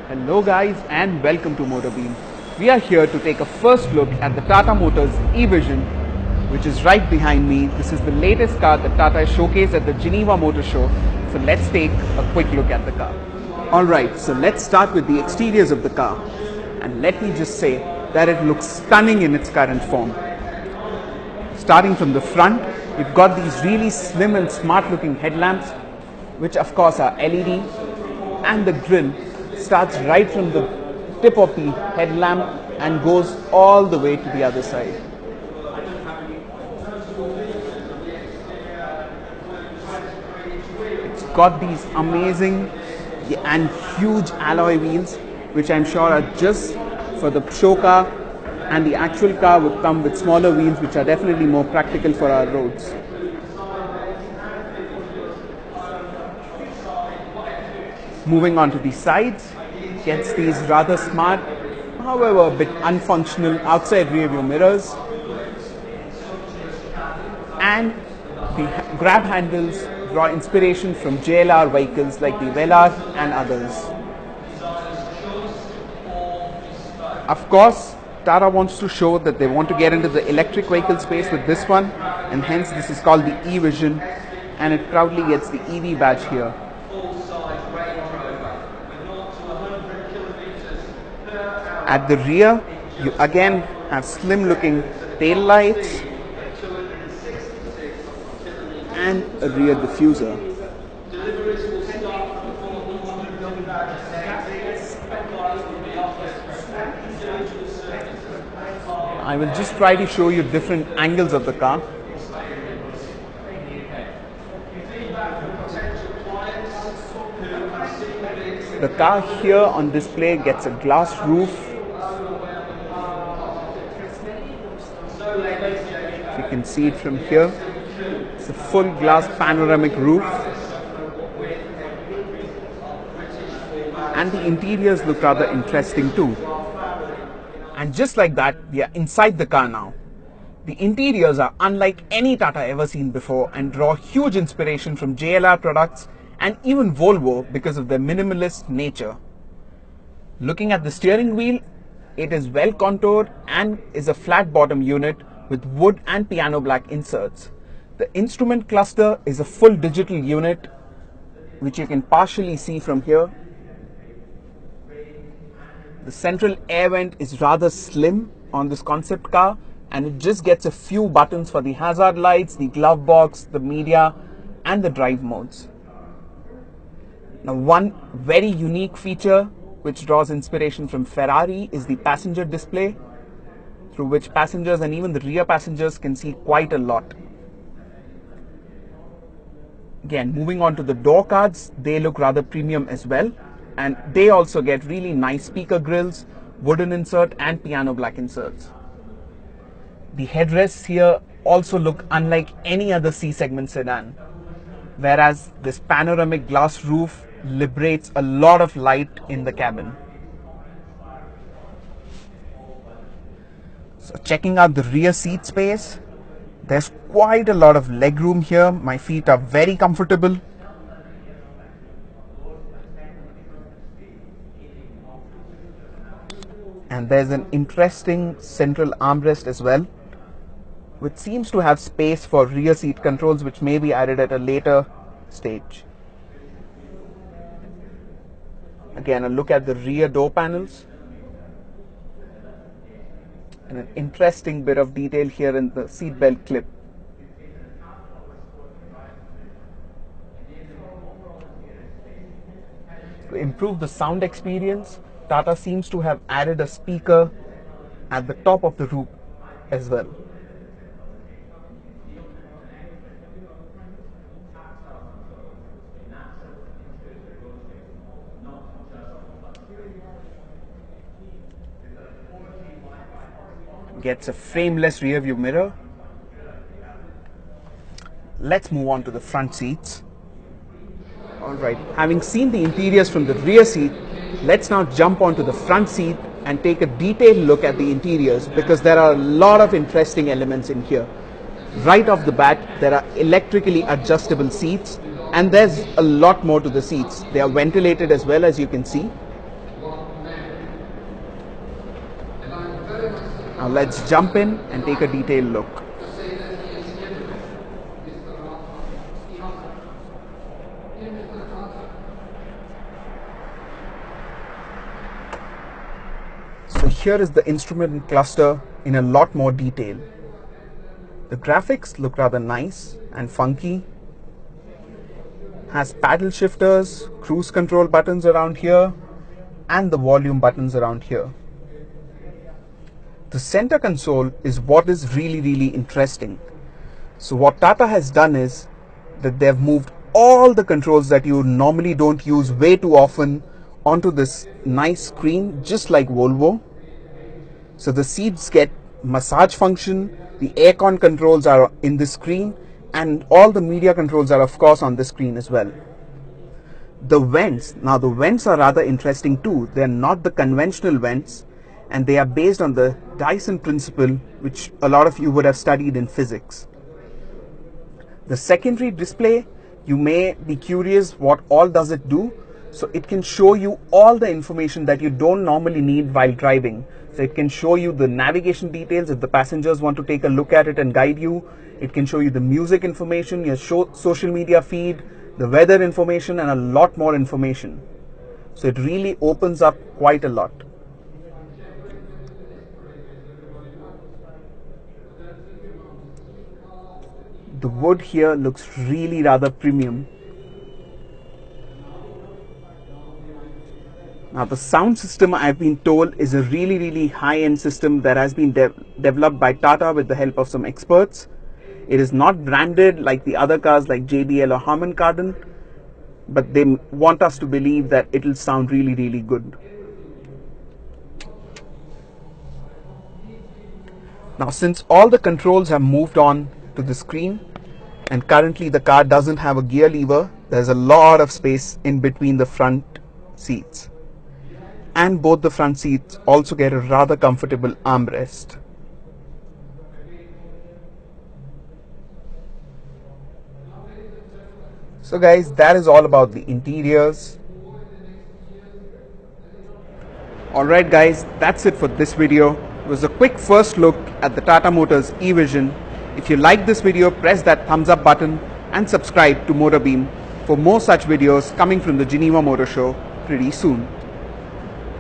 Hello guys and welcome to Motorbeam. We are here to take a first look at the Tata Motors Evision, which is right behind me. This is the latest car that Tata showcased at the Geneva Motor Show. So let's take a quick look at the car. Alright, so let's start with the exteriors of the car. And let me just say that it looks stunning in its current form. Starting from the front, you've got these really slim and smart looking headlamps, which of course are LED, and the grille starts right from the tip of the headlamp and goes all the way to the other side. It's got these amazing and huge alloy wheels, which I'm sure are just for the show car, and the actual car would come with smaller wheels, which are definitely more practical for our roads. Moving on to the sides, gets these rather smart, however a bit unfunctional outside rear view mirrors, and the grab handles draw inspiration from JLR vehicles like the Velar and others. Of course, Tata wants to show that they want to get into the electric vehicle space with this one, and hence this is called the E-Vision, and it proudly gets the EV badge here. At the rear, you again have slim looking tail lights and a rear diffuser. I will just try to show you different angles of the car. The car here on display gets a glass roof. If you can see it from here, it's a full glass panoramic roof. And the interiors look rather interesting too. And just like that, we are inside the car now. The interiors are unlike any Tata ever seen before and draw huge inspiration from JLR products and even Volvo because of their minimalist nature. Looking at the steering wheel, it is well contoured and is a flat bottom unit with wood and piano black inserts. The instrument cluster is a full digital unit, which you can partially see from here. The central air vent is rather slim on this concept car, and it just gets a few buttons for the hazard lights, the glove box, the media and the drive modes. Now, one very unique feature which draws inspiration from Ferrari is the passenger display, through which passengers and even the rear passengers can see quite a lot. Again, moving on to the door cards, they look rather premium as well, and they also get really nice speaker grills, wooden insert and piano black inserts. The headrests here also look unlike any other C-segment sedan, whereas this panoramic glass roof liberates a lot of light in the cabin. So checking out the rear seat space, there's quite a lot of leg room here. My feet are very comfortable. And there's an interesting central armrest as well, which seems to have space for rear seat controls, which may be added at a later stage. Again, a look at the rear door panels. And an interesting bit of detail here in the seatbelt clip. To improve the sound experience, Tata seems to have added a speaker at the top of the roof as well. Gets a frameless rear view mirror. Let's move on to the front seats. Alright, having seen the interiors from the rear seat, let's now jump onto the front seat and take a detailed look at the interiors, because there are a lot of interesting elements in here. Right off the bat, there are electrically adjustable seats, and there's a lot more to the seats. They are ventilated as well, as you can see. Now let's jump in and take a detailed look. So here is the instrument cluster in a lot more detail. The graphics look rather nice and funky. Has paddle shifters, cruise control buttons around here, and the volume buttons around here. The center console is what is really interesting. So what Tata has done is that they've moved all the controls that you normally don't use way too often onto this nice screen, just like Volvo. So the seats get massage function, the aircon controls are in the screen, and all the media controls are of course on the screen as well. The vents, now the vents are rather interesting too. They're not the conventional vents, and they are based on the Dyson principle, which a lot of you would have studied in physics. The secondary display, you may be curious what all does it do. So it can show you all the information that you don't normally need while driving. So it can show you the navigation details if the passengers want to take a look at it and guide you. It can show you the music information, your social media feed, the weather information, and a lot more information. So it really opens up quite a lot. The wood here looks really rather premium. Now the sound system, I've been told, is a really high-end system that has been developed by Tata with the help of some experts. It is not branded like the other cars like JBL or Harman Kardon, but they want us to believe that it will sound really good. Now since all the controls have moved on to the screen, and currently the car doesn't have a gear lever, there's a lot of space in between the front seats. And both the front seats also get a rather comfortable armrest. So guys, that is all about the interiors. Alright guys, that's it for this video. It was a quick first look at the Tata Motors Evision. If you like this video, press that thumbs up button and subscribe to Motorbeam for more such videos coming from the Geneva Motor Show pretty soon.